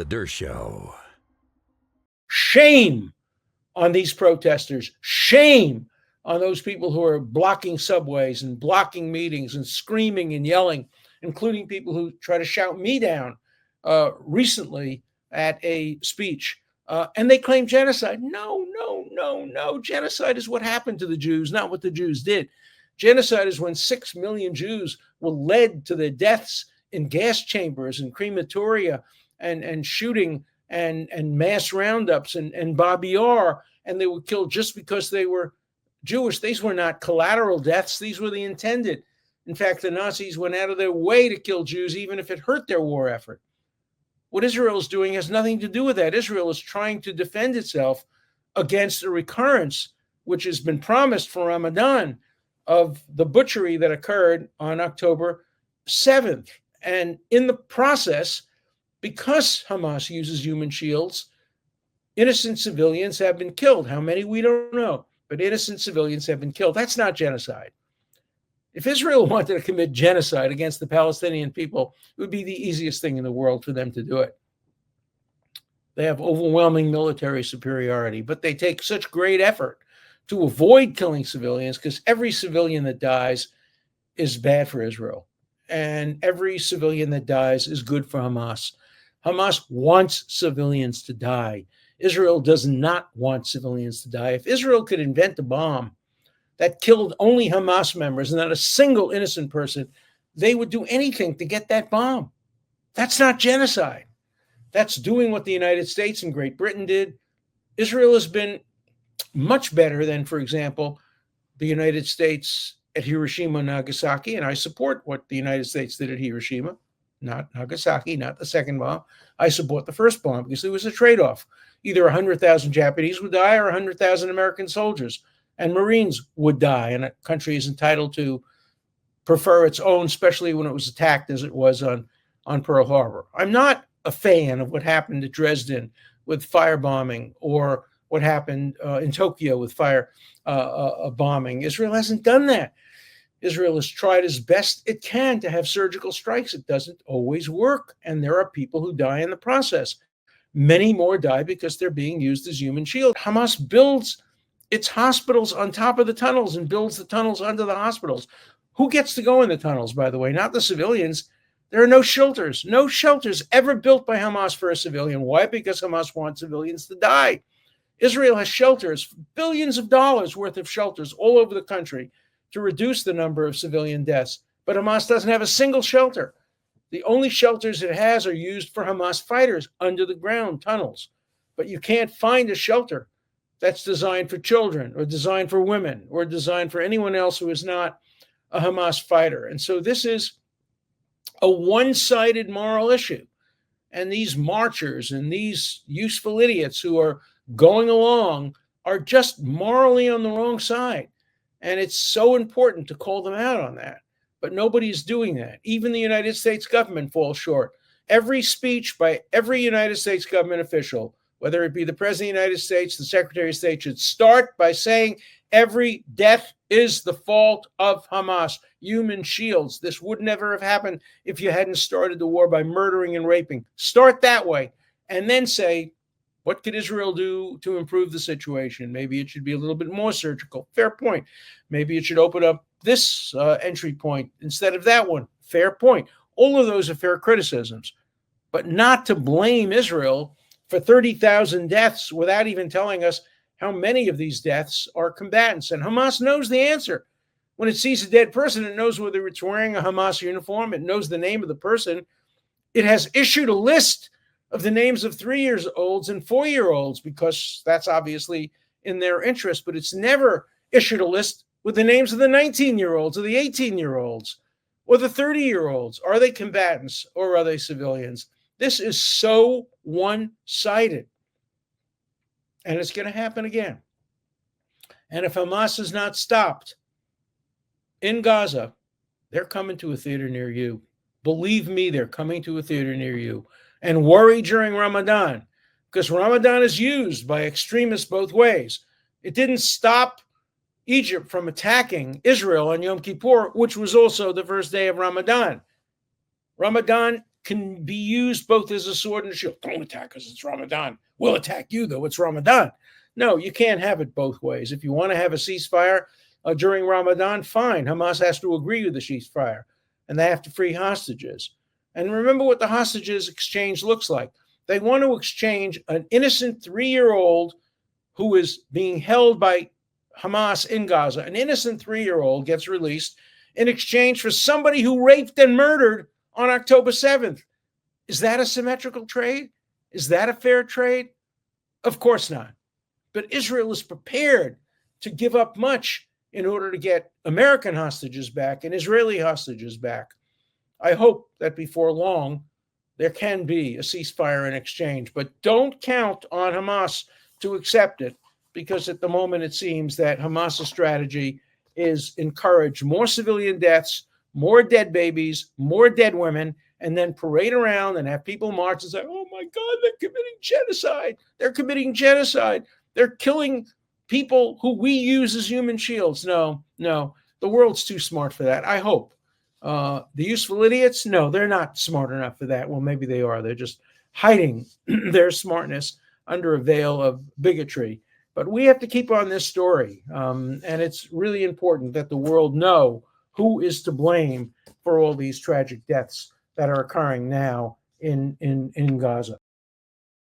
Dershow. Shame on these protesters. Shame on those people who are blocking subways and blocking meetings and screaming and yelling, including people who try to shout me down recently at a speech. And they claim genocide. No. Genocide is what happened to the Jews, not what the Jews did. Genocide is when 6 million Jews were led to their deaths in gas chambers and crematoria and shooting and mass roundups and Babi Yar, and they were killed just because they were Jewish. These were not collateral deaths. These were the intended. In fact, the Nazis went out of their way to kill Jews, even if it hurt their war effort. What Israel is doing has nothing to do with that. Israel is trying to defend itself against a recurrence, which has been promised for Ramadan, of the butchery that occurred on October 7th. And in the process, because Hamas uses human shields, innocent civilians have been killed. How many, we don't know, but innocent civilians have been killed. That's not genocide. If Israel wanted to commit genocide against the Palestinian people, it would be the easiest thing in the world for them to do it. They have overwhelming military superiority, but they take such great effort to avoid killing civilians because every civilian that dies is bad for Israel. And every civilian that dies is good for Hamas. Hamas wants civilians to die. Israel does not want civilians to die. If Israel could invent a bomb that killed only Hamas members and not a single innocent person, they would do anything to get that bomb. That's not genocide. That's doing what the United States and Great Britain did. Israel has been much better than, for example, the United States at Hiroshima and Nagasaki, and I support what the United States did at Hiroshima, not Nagasaki, not the second bomb. I support the first bomb because there was a trade-off. Either 100,000 Japanese would die or 100,000 American soldiers and Marines would die, and a country is entitled to prefer its own, especially when it was attacked as it was on Pearl Harbor. I'm not a fan of what happened at Dresden with firebombing or what happened in Tokyo with bombing. Israel hasn't done that. Israel has tried as best it can to have surgical strikes. It doesn't always work, and there are people who die in the process. Many more die because they're being used as human shields. Hamas builds its hospitals on top of the tunnels and builds the tunnels under the hospitals. Who gets to go in the tunnels, by the way? Not the civilians. There are no shelters ever built by Hamas for a civilian. Why? Because Hamas wants civilians to die. Israel has shelters, billions of dollars worth of shelters all over the country to reduce the number of civilian deaths. But Hamas doesn't have a single shelter. The only shelters it has are used for Hamas fighters under the ground tunnels. But you can't find a shelter that's designed for children or designed for women or designed for anyone else who is not a Hamas fighter. And so this is a one-sided moral issue. And these marchers and these useful idiots who are going along are just morally on the wrong side. And it's so important to call them out on that. But nobody's doing that. Even the United States government falls short. Every speech by every United States government official, whether it be the President of the United States, the Secretary of State, should start by saying every death is the fault of Hamas. Human shields. This would never have happened if you hadn't started the war by murdering and raping. Start that way. And then say, what could Israel do to improve the situation? Maybe it should be a little bit more surgical. Fair point. Maybe it should open up this entry point instead of that one. Fair point. All of those are fair criticisms. But not to blame Israel for 30,000 deaths without even telling us how many of these deaths are combatants. And Hamas knows the answer. When it sees a dead person, it knows whether it's wearing a Hamas uniform. It knows the name of the person. It has issued a list of the names of 3-year-olds and 4-year-olds because that's obviously in their interest. But it's never issued a list with the names of the 19-year-olds or the 18-year-olds or the 30-year-olds. Are they combatants or are they civilians? This is so one-sided. And it's going to happen again. And if Hamas is not stopped in Gaza, they're coming to a theater near you. Believe me, they're coming to a theater near you. And worry during Ramadan, because Ramadan is used by extremists both ways. It didn't stop Egypt from attacking Israel on Yom Kippur, which was also the first day of Ramadan. Ramadan can be used both as a sword and a shield. Don't attack us, it's Ramadan. We'll attack you, though, it's Ramadan. No, you can't have it both ways. If you want to have a ceasefire during Ramadan, fine. Hamas has to agree with the ceasefire, and they have to free hostages. And remember what the hostages exchange looks like. They want to exchange an innocent 3-year-old who is being held by Hamas in Gaza. An innocent 3-year-old gets released in exchange for somebody who raped and murdered on October 7th. Is that a symmetrical trade? Is that a fair trade? Of course not. But Israel is prepared to give up much in order to get American hostages back and Israeli hostages back. I hope that before long, there can be a ceasefire in exchange, but don't count on Hamas to accept it, because at the moment it seems that Hamas's strategy is encourage more civilian deaths, more dead babies, more dead women, and then parade around and have people march and say, oh my God, they're committing genocide. They're committing genocide. They're killing people who we use as human shields. No, the world's too smart for that, I hope. The useful idiots, no, they're not smart enough for that. Well, maybe they are. They're just hiding their smartness under a veil of bigotry. But we have to keep on this story. And it's really important that the world know who is to blame for all these tragic deaths that are occurring now in Gaza.